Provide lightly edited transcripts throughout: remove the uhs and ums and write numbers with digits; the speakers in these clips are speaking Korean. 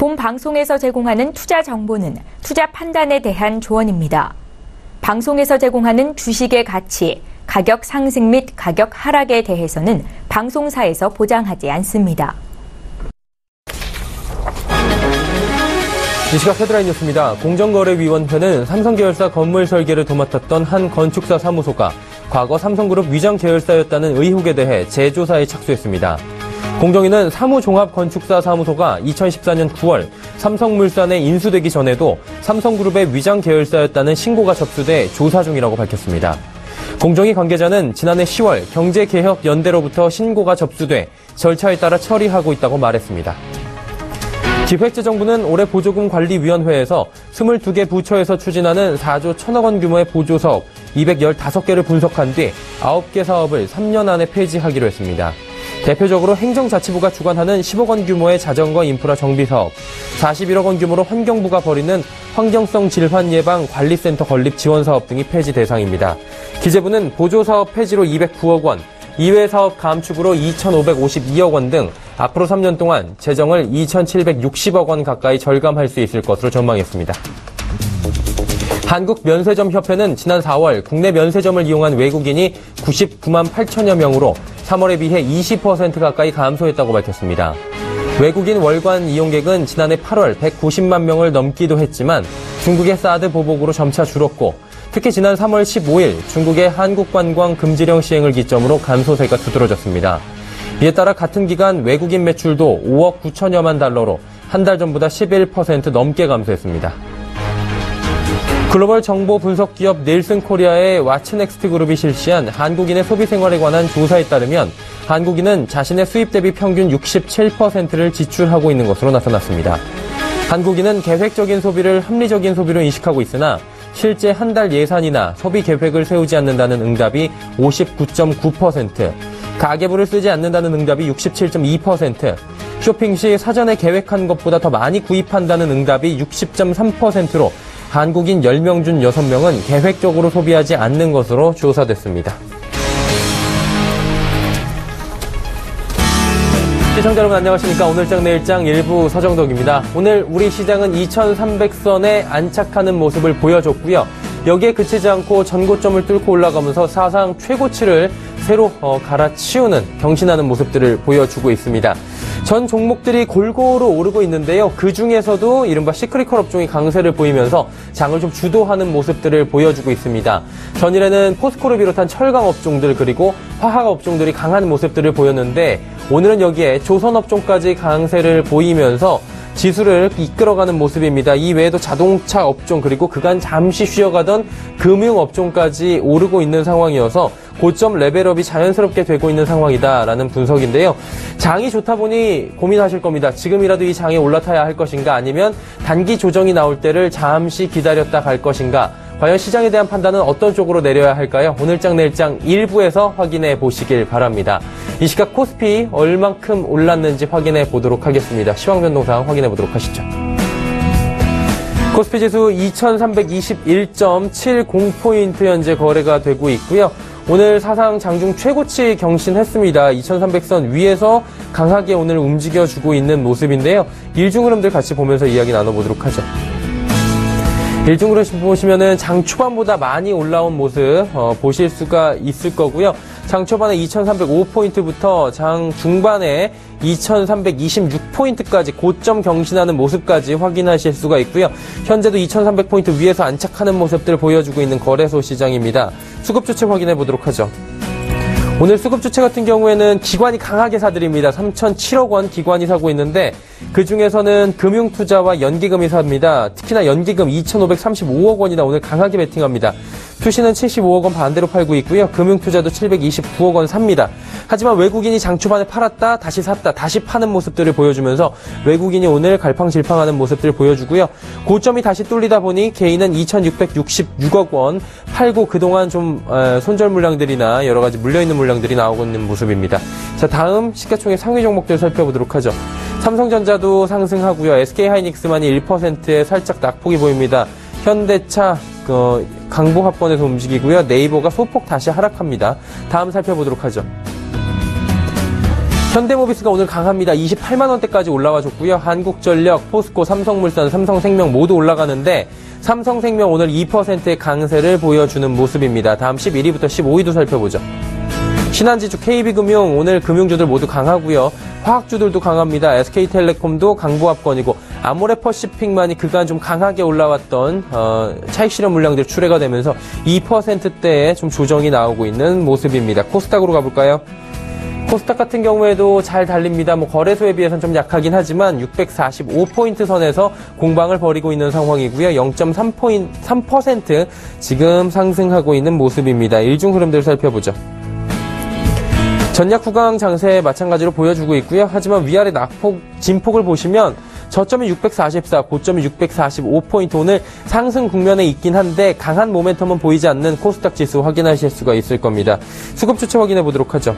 본 방송에서 제공하는 투자 정보는 투자 판단에 대한 조언입니다. 방송에서 제공하는 주식의 가치, 가격 상승 및 가격 하락에 대해서는 방송사에서 보장하지 않습니다. 이 시각 헤드라인 뉴스입니다. 공정거래위원회는 삼성계열사 건물 설계를 도맡았던 한 건축사 사무소가 과거 삼성그룹 위장 계열사였다는 의혹에 대해 재조사에 착수했습니다. 공정위는 사무종합건축사 사무소가 2014년 9월 삼성물산에 인수되기 전에도 삼성그룹의 위장 계열사였다는 신고가 접수돼 조사 중이라고 밝혔습니다. 공정위 관계자는 지난해 10월 경제개혁연대로부터 신고가 접수돼 절차에 따라 처리하고 있다고 말했습니다. 기획재정부는 올해 보조금관리위원회에서 22개 부처에서 추진하는 4조 1천억 원 규모의 보조사업 215개를 분석한 뒤 9개 사업을 3년 안에 폐지하기로 했습니다. 대표적으로 행정자치부가 주관하는 10억 원 규모의 자전거 인프라 정비 사업, 41억 원 규모로 환경부가 벌이는 환경성 질환 예방 관리센터 건립 지원 사업 등이 폐지 대상입니다. 기재부는 보조사업 폐지로 209억 원, 이외 사업 감축으로 2,552억 원 등 앞으로 3년 동안 재정을 2,760억 원 가까이 절감할 수 있을 것으로 전망했습니다. 한국면세점협회는 지난 4월 국내 면세점을 이용한 외국인이 99만 8천여 명으로 3월에 비해 20% 가까이 감소했다고 밝혔습니다. 외국인 월간 이용객은 지난해 8월 190만 명을 넘기도 했지만 중국의 사드 보복으로 점차 줄었고 특히 지난 3월 15일 중국의 한국관광 금지령 시행을 기점으로 감소세가 두드러졌습니다. 이에 따라 같은 기간 외국인 매출도 5억 9천여만 달러로 한 달 전보다 11% 넘게 감소했습니다. 글로벌 정보 분석 기업 닐슨 코리아의 왓츠넥스트 그룹이 실시한 한국인의 소비 생활에 관한 조사에 따르면 한국인은 자신의 수입 대비 평균 67%를 지출하고 있는 것으로 나타났습니다. 한국인은 계획적인 소비를 합리적인 소비로 인식하고 있으나 실제 한 달 예산이나 소비 계획을 세우지 않는다는 응답이 59.9%, 가계부를 쓰지 않는다는 응답이 67.2%, 쇼핑 시 사전에 계획한 것보다 더 많이 구입한다는 응답이 60.3%로 한국인 10명 중 6명은 계획적으로 소비하지 않는 것으로 조사됐습니다. 시청자 여러분 안녕하십니까. 오늘장 내일장 일부 서정덕입니다. 오늘 우리 시장은 2300선에 안착하는 모습을 보여줬고요. 여기에 그치지 않고 전고점을 뚫고 올라가면서 사상 최고치를 새로 갈아치우는 경신하는 모습들을 보여주고 있습니다. 전 종목들이 골고루 오르고 있는데요. 그중에서도 이른바 시크릿컬 업종이 강세를 보이면서 장을 좀 주도하는 모습들을 보여주고 있습니다. 전일에는 포스코를 비롯한 철강 업종들 그리고 화학 업종들이 강한 모습들을 보였는데 오늘은 여기에 조선 업종까지 강세를 보이면서 지수를 이끌어가는 모습입니다. 이 외에도 자동차 업종 그리고 그간 잠시 쉬어가던 금융업종까지 오르고 있는 상황이어서 고점 레벨업이 자연스럽게 되고 있는 상황이다라는 분석인데요. 장이 좋다 보니 고민하실 겁니다. 지금이라도 이 장에 올라타야 할 것인가 아니면 단기 조정이 나올 때를 잠시 기다렸다 갈 것인가. 과연 시장에 대한 판단은 어떤 쪽으로 내려야 할까요? 오늘장 내일장 일부에서 확인해 보시길 바랍니다. 이 시각 코스피 얼만큼 올랐는지 확인해 보도록 하겠습니다. 시황 변동상 확인해 보도록 하시죠. 코스피 지수 2321.70포인트 현재 거래가 되고 있고요. 오늘 사상 장중 최고치 경신했습니다. 2300선 위에서 강하게 오늘 움직여주고 있는 모습인데요. 일중 흐름들 같이 보면서 이야기 나눠보도록 하죠. 일중 흐름 보시면은 장 초반보다 많이 올라온 모습 보실 수가 있을 거고요. 장 초반에 2305포인트부터 장 중반에 2326포인트까지 고점 경신하는 모습까지 확인하실 수가 있고요. 현재도 2300포인트 위에서 안착하는 모습들을 보여주고 있는 거래소 시장입니다. 수급 주체 확인해 보도록 하죠. 오늘 수급 주체 같은 경우에는 기관이 강하게 사들입니다. 3,007억 원 기관이 사고 있는데 그중에서는 금융투자와 연기금이 삽니다. 특히나 연기금 2,535억 원이나 오늘 강하게 베팅합니다. 투시는 75억 원 반대로 팔고 있고요. 금융투자도 729억 원 삽니다. 하지만 외국인이 장 초반에 팔았다 다시 샀다 다시 파는 모습들을 보여주면서 외국인이 오늘 갈팡질팡하는 모습들을 보여주고요. 고점이 다시 뚫리다 보니 개인은 2,666억 원 팔고 그동안 좀 손절 물량들이나 여러 가지 물려있는 물량들이 나오고 있는 모습입니다. 자, 다음 시가총액 상위 종목들 살펴보도록 하죠. 삼성전자도 상승하고요. SK하이닉스만이 1%에 살짝 낙폭이 보입니다. 현대차 강보합권에서 움직이고요. 네이버가 소폭 다시 하락합니다. 다음 살펴보도록 하죠. 현대모비스가 오늘 강합니다. 28만 원대까지 올라와 줬고요. 한국전력, 포스코, 삼성물산, 삼성생명 모두 올라가는데 삼성생명 오늘 2%의 강세를 보여주는 모습입니다. 다음 11위부터 15위도 살펴보죠. 신한지주, KB금융 오늘 금융주들 모두 강하고요. 화학주들도 강합니다. SK텔레콤도 강보합권이고 아모레퍼시픽만이 그간 좀 강하게 올라왔던 차익 실현 물량들 출회가 되면서 2%대에 좀 조정이 나오고 있는 모습입니다. 코스닥으로 가볼까요? 코스닥 같은 경우에도 잘 달립니다. 거래소에 비해서는 좀 약하긴 하지만 645포인트 선에서 공방을 벌이고 있는 상황이고요. 0.3% 지금 상승하고 있는 모습입니다. 일중 흐름들 살펴보죠. 전략 후강 장세 마찬가지로 보여주고 있고요. 하지만 위아래 진폭을 보시면 저점이 644, 고점이 645포인트 오늘 상승 국면에 있긴 한데 강한 모멘텀은 보이지 않는 코스닥 지수 확인하실 수가 있을 겁니다. 수급 주체 확인해 보도록 하죠.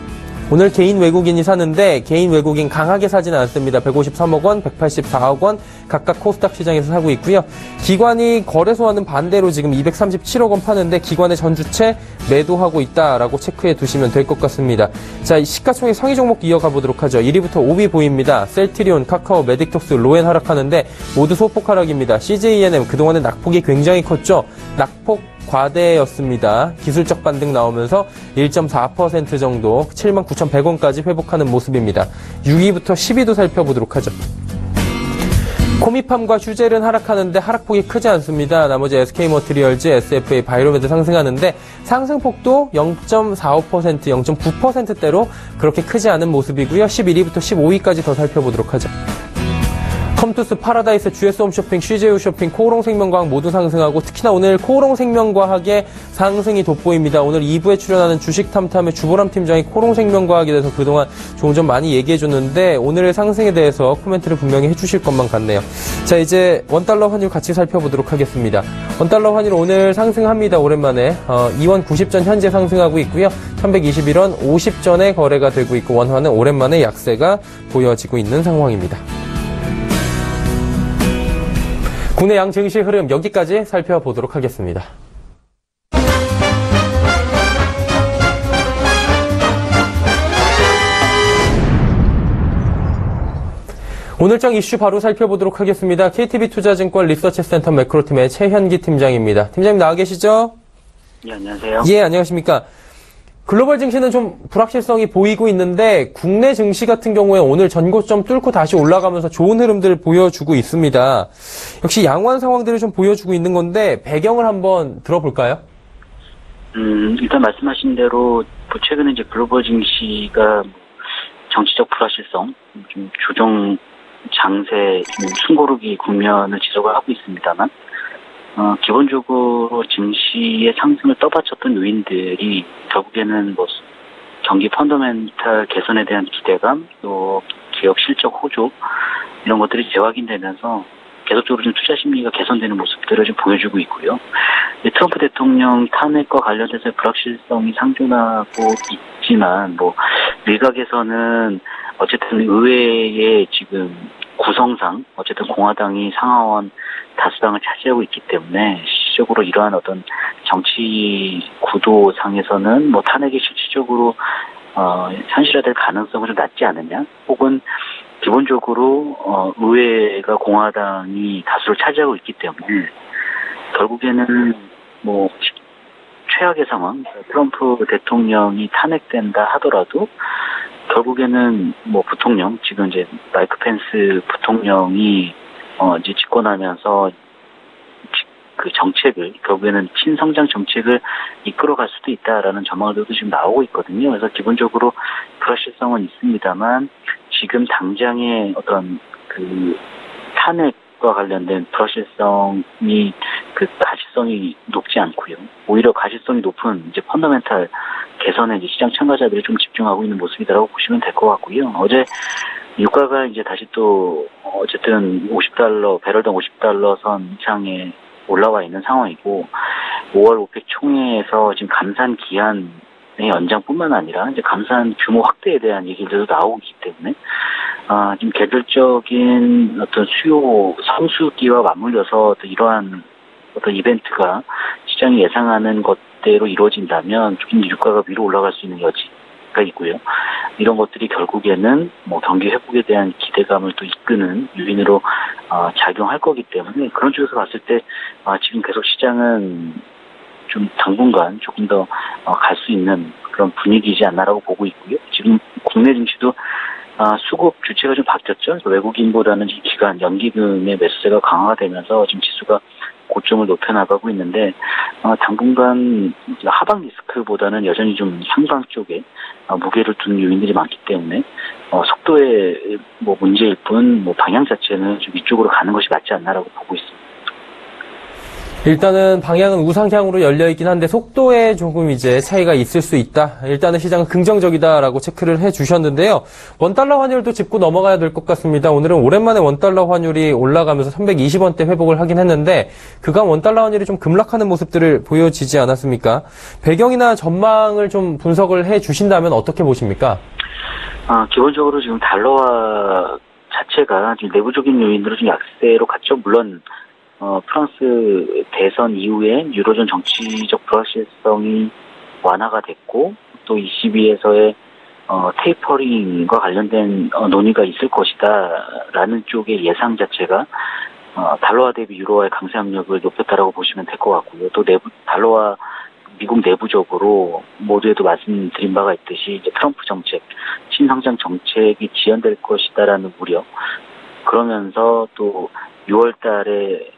오늘 개인 외국인이 사는데 개인 외국인 강하게 사지는 않습니다. 153억 원, 184억 원 각각 코스닥 시장에서 사고 있고요. 기관이 거래소와는 반대로 지금 237억 원 파는데 기관의 전주체 매도하고 있다라고 체크해 두시면 될 것 같습니다. 자, 시가총액 상위 종목 이어가 보도록 하죠. 1위부터 5위 보입니다. 셀트리온, 카카오, 메딕톡스, 로엔 하락하는데 모두 소폭 하락입니다. CJENM 그동안에 낙폭이 굉장히 컸죠. 낙폭 과대였습니다. 기술적 반등 나오면서 1.4% 정도 79,100원까지 회복하는 모습입니다. 6위부터 10위도 살펴보도록 하죠. 코미팜과 휴젤은 하락하는데 하락폭이 크지 않습니다. 나머지 SK머티리얼즈, SFA, 바이로메드 상승하는데 상승폭도 0.45%, 0.9%대로 그렇게 크지 않은 모습이고요. 11위부터 15위까지 더 살펴보도록 하죠. 컴투스, 파라다이스, GS홈쇼핑, CJU 쇼핑, 코오롱생명과학 모두 상승하고 특히나 오늘 코오롱생명과학의 상승이 돋보입니다. 오늘 2부에 출연하는 주식탐탐의 주보람 팀장이 코오롱생명과학에 대해서 그동안 종종 많이 얘기해줬는데 오늘의 상승에 대해서 코멘트를 분명히 해주실 것만 같네요. 자, 이제 원달러 환율 같이 살펴보도록 하겠습니다. 원달러 환율 오늘 상승합니다. 오랜만에 2원 90전 현재 상승하고 있고요. 1121원 50전에 거래가 되고 있고 원화는 오랜만에 약세가 보여지고 있는 상황입니다. 국내 양 증시 흐름 여기까지 살펴보도록 하겠습니다. 오늘장 이슈 바로 살펴보도록 하겠습니다. KTB투자증권 리서치센터 매크로팀의 최현기 팀장입니다. 팀장님 나와 계시죠? 네, 안녕하세요. 예, 안녕하십니까. 글로벌 증시는 좀 불확실성이 보이고 있는데 국내 증시 같은 경우에 오늘 전고점 뚫고 다시 올라가면서 좋은 흐름들을 보여주고 있습니다. 역시 양호한 상황들을 좀 보여주고 있는 건데 배경을 한번 들어볼까요? 일단 말씀하신 대로 최근에 이제 글로벌 증시가 정치적 불확실성, 좀 조정 장세, 숨고르기 국면을 지속을 하고 있습니다만 기본적으로 증시의 상승을 떠받쳤던 요인들이 결국에는 경기 펀더멘탈 개선에 대한 기대감, 또 기업 실적 호조 이런 것들이 재확인되면서 계속적으로 좀 투자 심리가 개선되는 모습들을 좀 보여주고 있고요. 트럼프 대통령 탄핵과 관련해서 불확실성이 상존하고 있지만 일각에서는 어쨌든 의회의 지금 구성상 어쨌든 공화당이 상하원 다수당을 차지하고 있기 때문에 실질적으로 이러한 어떤 정치 구도상에서는 탄핵이 실질적으로 현실화될 가능성은 좀 낮지 않느냐, 혹은 기본적으로 의회가 공화당이 다수를 차지하고 있기 때문에 결국에는 최악의 상황, 트럼프 대통령이 탄핵된다 하더라도 결국에는 부통령, 지금 이제 마이크 펜스 부통령이 이제 집권하면서 그 정책을 결국에는 친성장 정책을 이끌어갈 수도 있다라는 전망들도 지금 나오고 있거든요. 그래서 기본적으로 불확실성은 있습니다만 지금 당장의 어떤 그 탄핵과 관련된 불확실성이 가시성이 높지 않고요. 오히려 가시성이 높은 이제 펀더멘탈 개선에 이제 시장 참가자들이 좀 집중하고 있는 모습이라고 보시면 될 것 같고요. 어제 유가가 이제 다시 또 어쨌든 배럴당 $50 선 이상에 올라와 있는 상황이고 5월 오펙 총회에서 지금 감산 기한의 연장뿐만 아니라 이제 감산 규모 확대에 대한 얘기들도 나오고 있기 때문에 지금 계절적인 어떤 수요 성수기와 맞물려서 이러한 어떤 이벤트가 시장이 예상하는 것대로 이루어진다면 좀 유가가 위로 올라갈 수 있는 여지가 있고요. 이런 것들이 결국에는 뭐 경기 회복에 대한 기대감을 또 이끄는 요인으로 작용할 거기 때문에 그런 쪽에서 봤을 때 지금 계속 시장은 좀 당분간 조금 더 갈 수 있는 그런 분위기이지 않나라고 보고 있고요. 지금 국내 증시도 수급 주체가 좀 바뀌었죠. 외국인보다는 기관, 연기금의 매수세가 강화가 되면서 지금 지수가 고점을 높여나가고 있는데 당분간 하방 리스크보다는 여전히 좀 상방 쪽에 무게를 두는 요인들이 많기 때문에 속도의 뭐 문제일 뿐 뭐 방향 자체는 좀 위쪽으로 가는 것이 맞지 않나라고 보고 있습니다. 일단은 방향은 우상향으로 열려있긴 한데 속도에 조금 이제 차이가 있을 수 있다. 일단은 시장은 긍정적이다라고 체크를 해주셨는데요. 원달러 환율도 짚고 넘어가야 될 것 같습니다. 오늘은 오랜만에 원달러 환율이 올라가면서 320원대 회복을 하긴 했는데 그간 원달러 환율이 좀 급락하는 모습들을 보여지지 않았습니까? 배경이나 전망을 좀 분석을 해주신다면 어떻게 보십니까? 기본적으로 지금 달러화 자체가 지금 내부적인 요인으로 좀 약세로 갔죠. 물론 프랑스 대선 이후에 유로존 정치적 불확실성이 완화가 됐고 또 ECB에서의 테이퍼링과 관련된 논의가 있을 것이다라는 쪽의 예상 자체가 달러화 대비 유로화의 강세 압력을 높였다라고 보시면 될 것 같고요. 또 달러화 미국 내부적으로 모두에도 말씀드린 바가 있듯이 이제 트럼프 정책, 신성장 정책이 지연될 것이다라는 우려. 그러면서 또 6월 달에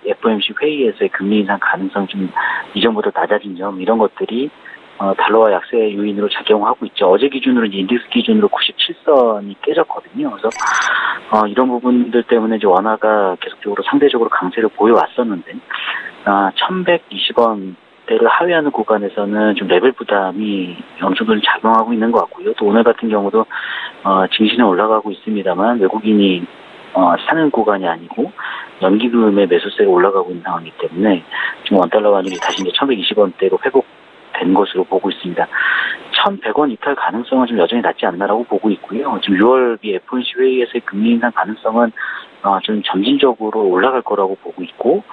FOMC 회의에서의 금리 인상 가능성 좀 이전보다 낮아진 점 이런 것들이 달러화 약세 요인으로 작용하고 있죠. 어제 기준으로 인덱스 기준으로 97선이 깨졌거든요. 그래서 이런 부분들 때문에 이제 원화가 계속적으로 상대적으로 강세를 보여왔었는데 1,120원대를 하회하는 구간에서는 좀 레벨 부담이 어느 정도 작용하고 있는 것 같고요. 또 오늘 같은 경우도 증시는 올라가고 있습니다만 외국인이 사는 구간이 아니고 연기금의 매수세가 올라가고 있는 상황이기 때문에 지금 원달러 환율이 다시 이제 1,120원대로 회복된 것으로 보고 있습니다. 1,100원 이탈 가능성은 좀 여전히 낮지 않나라고 보고 있고요. 지금 6월 FOMC 회의에서의 금리 인상 가능성은 좀 점진적으로 올라갈 거라고 보고 있고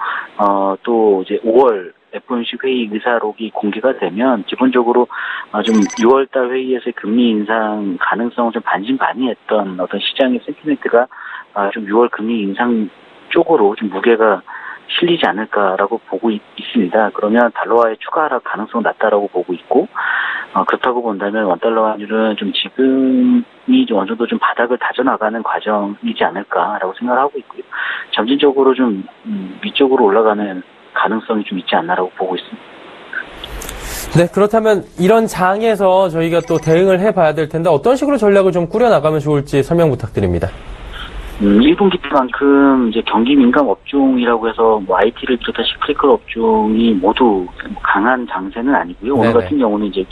또 이제 5월 FOMC 회의 의사록이 공개가 되면 기본적으로 좀 6월달 회의에서의 금리 인상 가능성을 좀 반신반의했던 어떤 시장의 센티멘트가 좀 6월 금리 인상 쪽으로 좀 무게가 실리지 않을까라고 보고 있습니다. 그러면 달러화의 추가 하락 가능성은 낮다라고 보고 있고 그렇다고 본다면 원달러 환율은 좀 지금이 좀 어느 정도 좀 바닥을 다져나가는 과정이지 않을까라고 생각을 하고 있고요. 점진적으로 좀 위쪽으로 올라가는 가능성이 좀 있지 않나라고 보고 있습니다. 네, 그렇다면 이런 장에서 저희가 또 대응을 해봐야 될 텐데 어떤 식으로 전략을 좀 꾸려나가면 좋을지 설명 부탁드립니다. 1분기 때만큼 이제 경기 민감 업종이라고 해서 뭐 IT를 비롯한 시크릿컬 업종이 모두 강한 장세는 아니고요. 오늘 같은 경우는 이제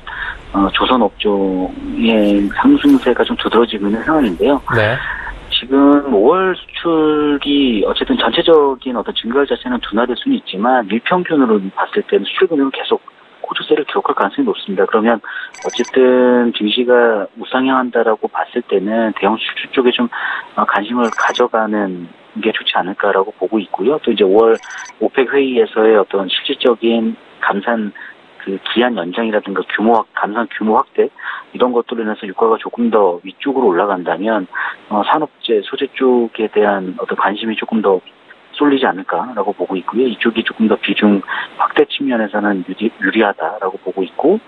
조선 업종의 상승세가 좀 두드러지고 있는 상황인데요. 네. 지금 5월 수출이 어쨌든 전체적인 어떤 증가율 자체는 둔화될 수는 있지만 일평균으로 봤을 때는 수출 금액은 계속 호주세를 기록할 가능성이 높습니다. 그러면 어쨌든 증시가 우상향한다라고 봤을 때는 대형 수출 쪽에 좀 관심을 가져가는 게 좋지 않을까라고 보고 있고요. 또 이제 5월 오펙 회의에서의 어떤 실질적인 감산 그 기한 연장이라든가 감산 규모 확대 이런 것들로 인해서 유가가 조금 더 위쪽으로 올라간다면 산업재 소재 쪽에 대한 어떤 관심이 조금 더 쏠리지 않을까라고 보고 있고요. 이쪽이 조금 더 비중 확대 측면에서는 유리하다라고 보고 있고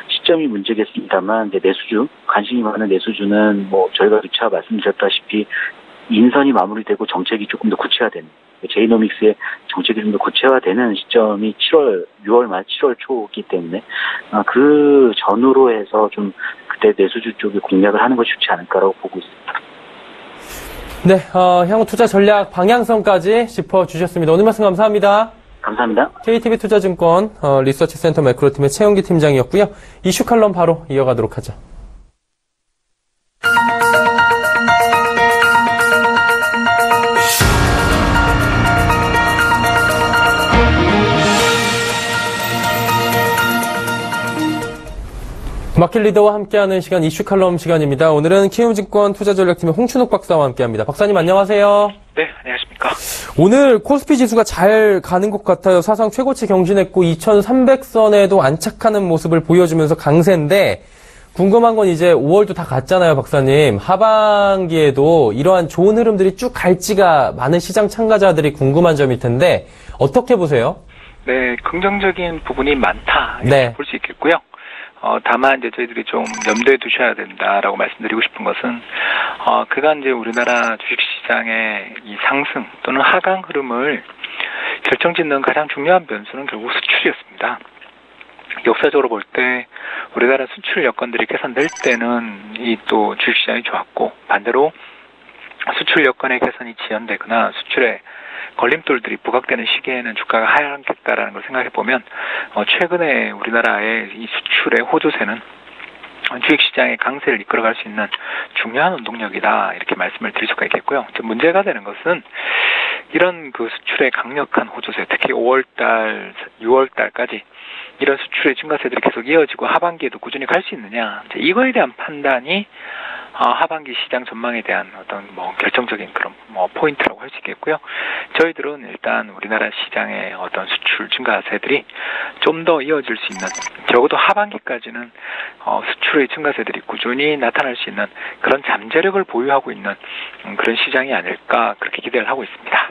시점이 문제겠습니다만 이제 내수주 관심이 많은 내수주는 뭐 저희가 누차 말씀드렸다시피 인선이 마무리되고 정책이 조금 더 구체화되는 제이노믹스의 정책이 좀 더 구체화되는 시점이 6월 말 7월 초이기 때문에 그 전후로 해서 좀 그때 내수주 쪽에 공략을 하는 것이 좋지 않을까라고 보고 있습니다. 네, 향후 투자 전략 방향성까지 짚어주셨습니다. 오늘 말씀 감사합니다. 감사합니다. KTB투자증권 리서치센터 매크로팀의 최용기 팀장이었고요. 이슈 칼럼 바로 이어가도록 하죠. 마켓 리더와 함께하는 시간 이슈 칼럼 시간입니다. 오늘은 키움증권 투자전략팀의 홍춘욱 박사와 함께합니다. 박사님 안녕하세요. 네, 안녕하십니까. 오늘 코스피 지수가 잘 가는 것 같아요. 사상 최고치 경신했고 2300선에도 안착하는 모습을 보여주면서 강세인데 궁금한 건 이제 5월도 다 갔잖아요, 박사님. 하반기에도 이러한 좋은 흐름들이 쭉 갈지가 많은 시장 참가자들이 궁금한 점일 텐데 어떻게 보세요? 네, 긍정적인 부분이 많다 이렇게 네. 볼 수 있겠고요. 다만 이제 저희들이 좀 염두에 두셔야 된다라고 말씀드리고 싶은 것은 그간 이제 우리나라 주식시장의 이 상승 또는 하강 흐름을 결정짓는 가장 중요한 변수는 결국 수출이었습니다. 역사적으로 볼 때 우리나라 수출 여건들이 개선될 때는 이 또 주식시장이 좋았고 반대로 수출 여건의 개선이 지연되거나 수출에 걸림돌들이 부각되는 시기에는 주가가 하락했다라는 걸 생각해 보면 최근에 우리나라의 이 수출의 호조세는 주식시장의 강세를 이끌어갈 수 있는 중요한 운동력이다 이렇게 말씀을 드릴 수가 있겠고요. 문제가 되는 것은 이런 그 수출의 강력한 호조세, 특히 5월달, 6월달까지 이런 수출의 증가세들이 계속 이어지고 하반기에도 꾸준히 갈 수 있느냐, 이거에 대한 판단이 하반기 시장 전망에 대한 어떤 결정적인 그런 포인트라고 할 수 있겠고요. 저희들은 일단 우리나라 시장의 어떤 수출 증가세들이 좀 더 이어질 수 있는, 적어도 하반기까지는 수출의 증가세들이 꾸준히 나타날 수 있는 그런 잠재력을 보유하고 있는 그런 시장이 아닐까 그렇게 기대를 하고 있습니다.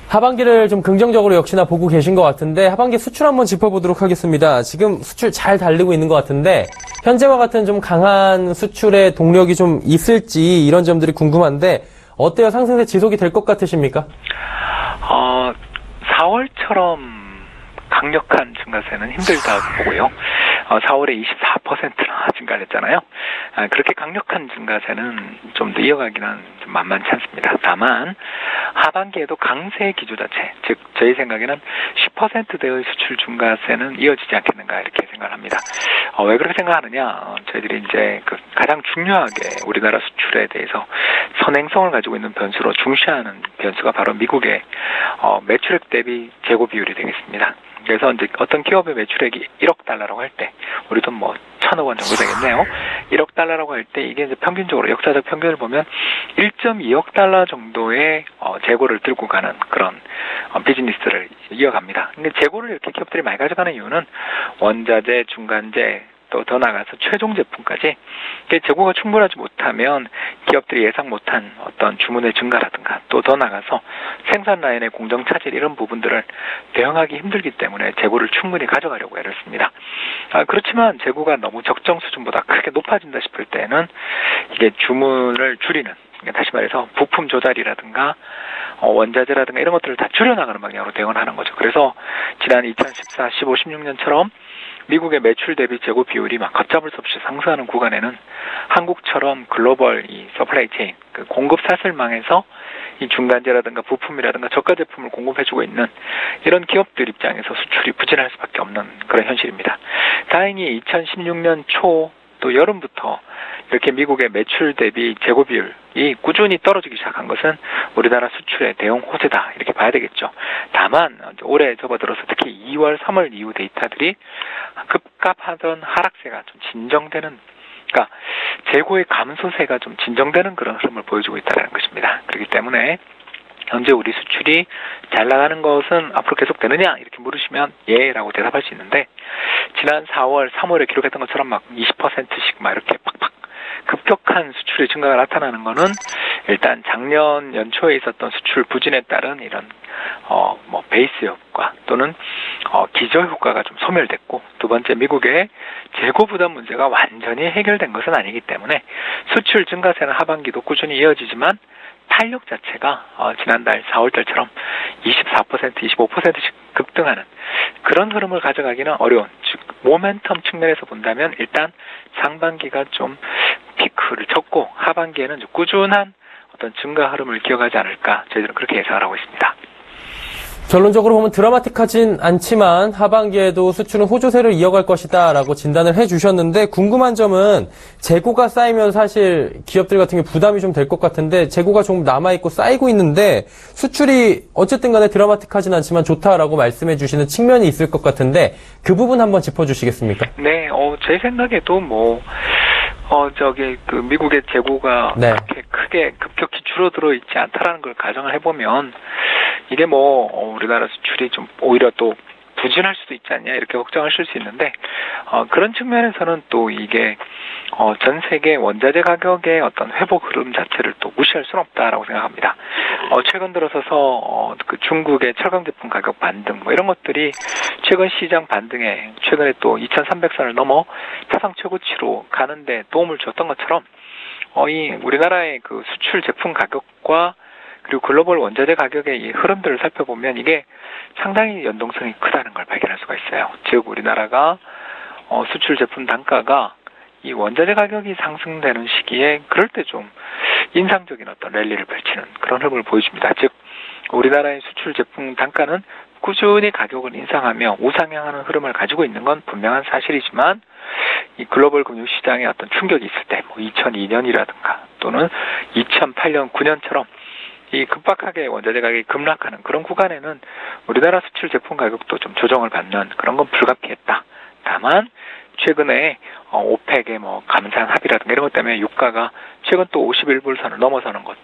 하반기를 좀 긍정적으로 역시나 보고 계신 것 같은데 하반기 수출 한번 짚어보도록 하겠습니다. 지금 수출 잘 달리고 있는 것 같은데 현재와 같은 좀 강한 수출의 동력이 좀 있을지 이런 점들이 궁금한데 어때요? 상승세 지속이 될 것 같으십니까? 4월처럼 강력한 증가세는 힘들다고 보고요. 4월에 24%나 증가를 했잖아요. 그렇게 강력한 증가세는 좀 더 이어가기는 좀 만만치 않습니다. 다만 하반기에도 강세 기조 자체, 즉 저희 생각에는 10%대의 수출 증가세는 이어지지 않겠는가 이렇게 생각을 합니다. 왜 그렇게 생각하느냐? 저희들이 이제 그 가장 중요하게 우리나라 수출에 대해서 선행성을 가지고 있는 변수로 중시하는 변수가 바로 미국의 매출액 대비 재고 비율이 되겠습니다. 그래서 이제 어떤 기업의 매출액이 1억 달러라고 할 때, 우리 돈 1,000억 원 정도 되겠네요. 1억 달러라고 할 때 이게 이제 평균적으로 역사적 평균을 보면 1.2억 달러 정도의 재고를 들고 가는 그런 비즈니스를 이어갑니다. 근데 재고를 이렇게 기업들이 많이 가져가는 이유는 원자재, 중간재, 또 더 나가서 최종 제품까지 재고가 충분하지 못하면 기업들이 예상 못한 어떤 주문의 증가라든가 또 더 나가서 생산 라인의 공정 차질 이런 부분들을 대응하기 힘들기 때문에 재고를 충분히 가져가려고 애를 씁니다. 그렇지만 재고가 너무 적정 수준보다 크게 높아진다 싶을 때는 이게 주문을 줄이는, 다시 말해서 부품 조달이라든가 원자재라든가 이런 것들을 다 줄여나가는 방향으로 대응을 하는 거죠. 그래서 지난 2014, 15, 16년처럼 미국의 매출 대비 재고 비율이 막 걷잡을 수 없이 상승하는 구간에는 한국처럼 글로벌 이 서플라이 체인, 그 공급 사슬망에서 이 중간재라든가 부품이라든가 저가 제품을 공급해주고 있는 이런 기업들 입장에서 수출이 부진할 수밖에 없는 그런 현실입니다. 다행히 2016년 초 또 여름부터 이렇게 미국의 매출 대비 재고 비율이 꾸준히 떨어지기 시작한 것은 우리나라 수출의 대형 호재다 이렇게 봐야 되겠죠. 다만 올해 접어들어서 특히 2월, 3월 이후 데이터들이 급감하던 하락세가 좀 진정되는, 그러니까 재고의 감소세가 좀 진정되는 그런 흐름을 보여주고 있다는 것입니다. 그렇기 때문에 현재 우리 수출이 잘 나가는 것은 앞으로 계속 되느냐 이렇게 물으시면 예라고 대답할 수 있는데, 지난 4월, 3월에 기록했던 것처럼 막 20%씩 막 이렇게 팍팍 급격한 수출의 증가가 나타나는 것은 일단 작년 연초에 있었던 수출 부진에 따른 이런 베이스 효과 또는 기저 효과가 좀 소멸됐고, 두 번째 미국의 재고 부담 문제가 완전히 해결된 것은 아니기 때문에 수출 증가세는 하반기도 꾸준히 이어지지만 탄력 자체가 지난달 4월달처럼 24%, 25%씩 급등하는 그런 흐름을 가져가기는 어려운, 즉 모멘텀 측면에서 본다면 일단 상반기가 좀 피크를 쳤고 하반기에는 좀 꾸준한 어떤 증가 흐름을 기억하지 않을까 저희들은 그렇게 예상을 하고 있습니다. 결론적으로 보면 드라마틱하진 않지만 하반기에도 수출은 호조세를 이어갈 것이다 라고 진단을 해주셨는데, 궁금한 점은 재고가 쌓이면 사실 기업들 같은 게 부담이 좀 될 것 같은데 재고가 조금 남아있고 쌓이고 있는데 수출이 어쨌든 간에 드라마틱하진 않지만 좋다라고 말씀해 주시는 측면이 있을 것 같은데 그 부분 한번 짚어주시겠습니까? 네, 제 생각에도 그 미국의 재고가 네. 그렇게 크게 급격히 줄어들어 있지 않다라는 걸 가정을 해보면 이게 우리나라 수출이 좀 오히려 또 부진할 수도 있지 않냐 이렇게 걱정하실 수 있는데 그런 측면에서는 또 이게 전 세계 원자재 가격의 어떤 회복 흐름 자체를 또 무시할 수는 없다라고 생각합니다. 최근 들어서서 그 중국의 철강 제품 가격 반등 뭐 이런 것들이 최근 시장 반등에 최근에 또 2,300선을 넘어 사상 최고치로 가는데 도움을 줬던 것처럼 이 우리나라의 그 수출 제품 가격과 그리고 글로벌 원자재 가격의 이 흐름들을 살펴보면 이게 상당히 연동성이 크다는 걸 발견할 수가 있어요. 즉 우리나라가 수출 제품 단가가 이 원자재 가격이 상승되는 시기에 그럴 때 좀 인상적인 어떤 랠리를 펼치는 그런 흐름을 보여줍니다. 즉 우리나라의 수출 제품 단가는 꾸준히 가격을 인상하며 우상향하는 흐름을 가지고 있는 건 분명한 사실이지만 이 글로벌 금융시장에 어떤 충격이 있을 때 뭐 2002년이라든가 또는 2008년, 9년처럼 이 급박하게 원자재 가격이 급락하는 그런 구간에는 우리나라 수출 제품 가격도 좀 조정을 받는 그런 건 불가피했다. 다만 최근에 오펙의 뭐 감산 합의라든가 이런 것 때문에 유가가 최근 또 51불선을 넘어서는 것,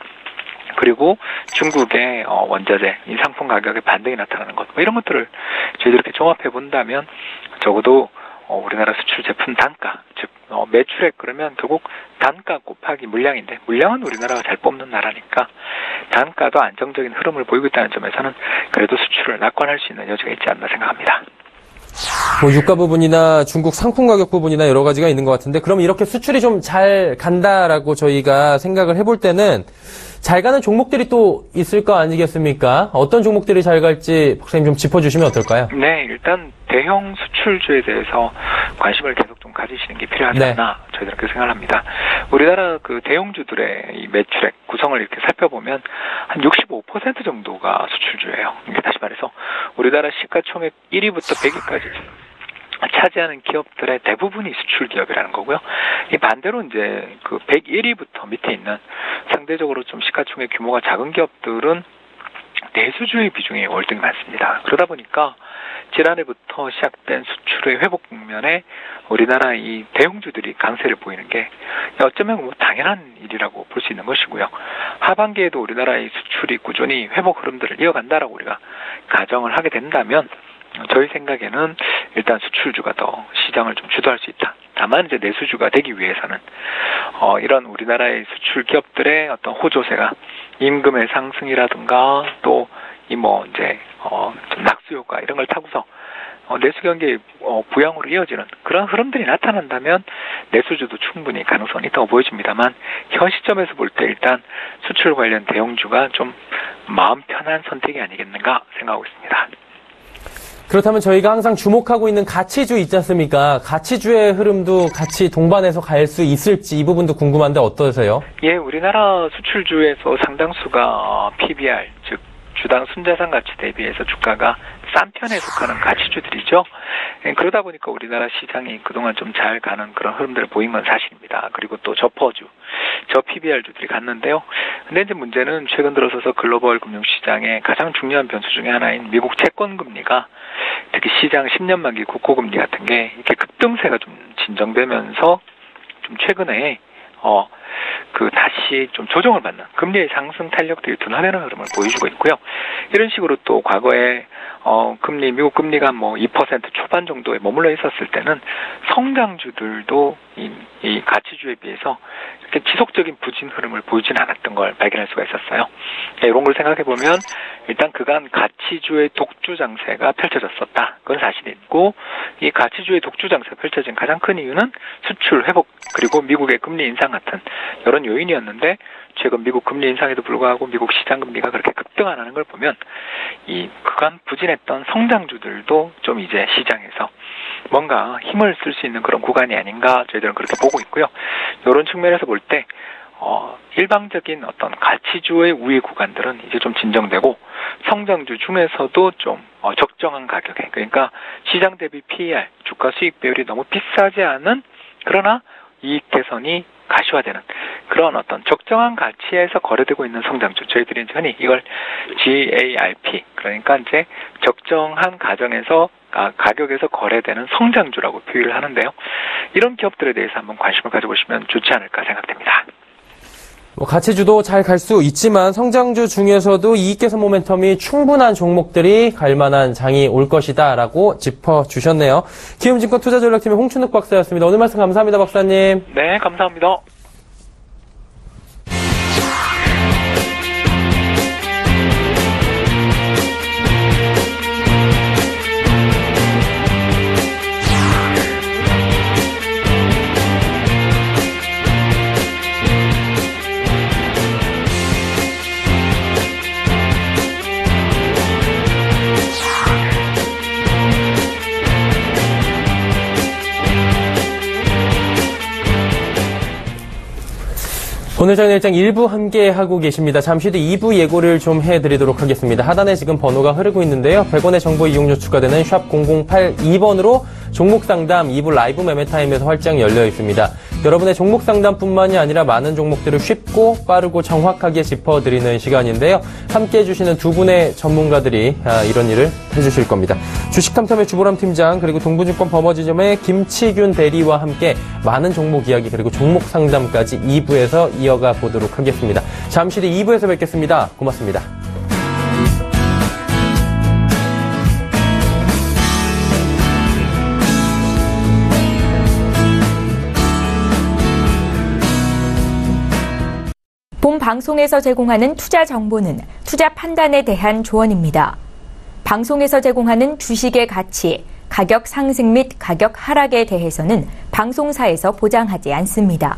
그리고 중국의 원자재 이 상품 가격의 반등이 나타나는 것, 뭐 이런 것들을 저희들 이렇게 종합해 본다면 적어도 우리나라 수출 제품 단가, 즉 매출액 그러면 결국 단가 곱하기 물량인데 물량은 우리나라가 잘 뽑는 나라니까 단가도 안정적인 흐름을 보이고 있다는 점에서는 그래도 수출을 낙관할 수 있는 여지가 있지 않나 생각합니다. 뭐 유가 부분이나 중국 상품 가격 부분이나 여러 가지가 있는 것 같은데 그럼 이렇게 수출이 좀 잘 간다라고 저희가 생각을 해볼 때는 잘 가는 종목들이 또 있을 거 아니겠습니까? 어떤 종목들이 잘 갈지 박사님 좀 짚어주시면 어떨까요? 네, 일단 대형 수출주에 대해서 관심을 계속 좀 가지시는 게 필요하지 않나 저희들은 그렇게 생각을 합니다. 우리나라 그 대형주들의 이 매출액 구성을 이렇게 살펴보면 한 65% 정도가 수출주예요. 다시 말해서 우리나라 시가총액 1위부터 100위까지 차지하는 기업들의 대부분이 수출 기업이라는 거고요. 이 반대로 이제 그 101위부터 밑에 있는 상대적으로 좀 시가총액 규모가 작은 기업들은 내수주의 비중이 월등히 많습니다. 그러다 보니까 지난해부터 시작된 수출의 회복 국면에 우리나라 이 대형주들이 강세를 보이는 게 어쩌면 뭐 당연한 일이라고 볼 수 있는 것이고요. 하반기에도 우리나라의 수출이 꾸준히 회복 흐름들을 이어간다라고 우리가 가정을 하게 된다면 저희 생각에는 일단 수출주가 더 시장을 좀 주도할 수 있다. 다만 이제 내수주가 되기 위해서는 이런 우리나라의 수출 기업들의 어떤 호조세가 임금의 상승이라든가 또 이 뭐 이제 좀 낙수 효과 이런 걸 타고서 내수 경기 부양으로 이어지는 그런 흐름들이 나타난다면 내수주도 충분히 가능성이 있다고 보여집니다만 현 시점에서 볼 때 일단 수출 관련 대형주가 좀 마음 편한 선택이 아니겠는가 생각하고 있습니다. 그렇다면 저희가 항상 주목하고 있는 가치주 있지 않습니까? 가치주의 흐름도 같이 동반해서 갈 수 있을지 이 부분도 궁금한데 어떠세요? 예, 우리나라 수출주에서 상당수가 PBR, 즉 주당 순자산 가치 대비해서 주가가 싼 편에 속하는 가치주들이죠. 그러다 보니까 우리나라 시장이 그동안 좀 잘 가는 그런 흐름들을 보인 건 사실입니다. 그리고 또 저퍼주, PBR주들이 갔는데요. 근데 이제 문제는 최근 들어서서 글로벌 금융시장의 가장 중요한 변수 중에 하나인 미국 채권금리가 특히 시장 10년 만기 국고금리 같은 게 이렇게 급등세가 좀 진정되면서 좀 최근에 다시 좀 조정을 받는 금리의 상승 탄력들이 둔화되는 흐름을 보여주고 있고요. 이런 식으로 또 과거에 미국 금리가 뭐 2% 초반 정도에 머물러 있었을 때는 성장주들도 이 가치주에 비해서 이렇게 지속적인 부진 흐름을 보이진 않았던 걸 발견할 수가 있었어요. 이런 걸 생각해 보면 일단 그간 가치주의 독주 장세가 펼쳐졌었다. 그건 사실이고 이 가치주의 독주 장세가 펼쳐진 가장 큰 이유는 수출 회복 그리고 미국의 금리 인상 같은 이런 요인이었는데 최근 미국 금리 인상에도 불구하고 미국 시장 금리가 그렇게 급등 안 하는 걸 보면 이 그간 부진했던 성장주들도 좀 이제 시장에서 뭔가 힘을 쓸 수 있는 그런 구간이 아닌가 저희들은 그렇게 보고 있고요. 이런 측면에서 볼 때 일방적인 어떤 가치주의 우위 구간들은 이제 좀 진정되고 성장주 중에서도 좀 적정한 가격에 그러니까 시장 대비 PER 주가 수익 비율이 너무 비싸지 않은 그러나 이익 개선이 가시화되는 그런 어떤 적정한 가치에서 거래되고 있는 성장주 저희들이 흔히 이걸 GARP 그러니까 이제 적정한 가격에서 거래되는 성장주라고 표현을 하는데요. 이런 기업들에 대해서 한번 관심을 가져보시면 좋지 않을까 생각됩니다. 가치주도 잘 갈 수 있지만 성장주 중에서도 이익 개선 모멘텀이 충분한 종목들이 갈 만한 장이 올 것이다라고 짚어주셨네요. 기움증권 투자전략팀의 홍춘욱 박사였습니다. 오늘 말씀 감사합니다, 박사님. 네, 감사합니다. 오늘 장일장 1부 함께하고 계십니다. 잠시 뒤 2부 예고를 좀 해드리도록 하겠습니다. 하단에 지금 번호가 흐르고 있는데요. 100원의 정보 이용료 추가되는 샵 0082번으로 종목 상담 2부 라이브 매매 타임에서 활짝 열려 있습니다. 여러분의 종목 상담뿐만이 아니라 많은 종목들을 쉽고 빠르고 정확하게 짚어드리는 시간인데요. 함께해 주시는 두 분의 전문가들이 이런 일을 해주실 겁니다. 주식탐탐의 주보람 팀장 그리고 동부증권 버머지점의 김치균 대리와 함께 많은 종목 이야기 그리고 종목 상담까지 2부에서 이어가 보도록 하겠습니다. 잠시 뒤 2부에서 뵙겠습니다. 고맙습니다. 본 방송에서 제공하는 투자 정보는 투자 판단에 대한 조언입니다. 방송에서 제공하는 주식의 가치, 가격 상승 및 가격 하락에 대해서는 방송사에서 보장하지 않습니다.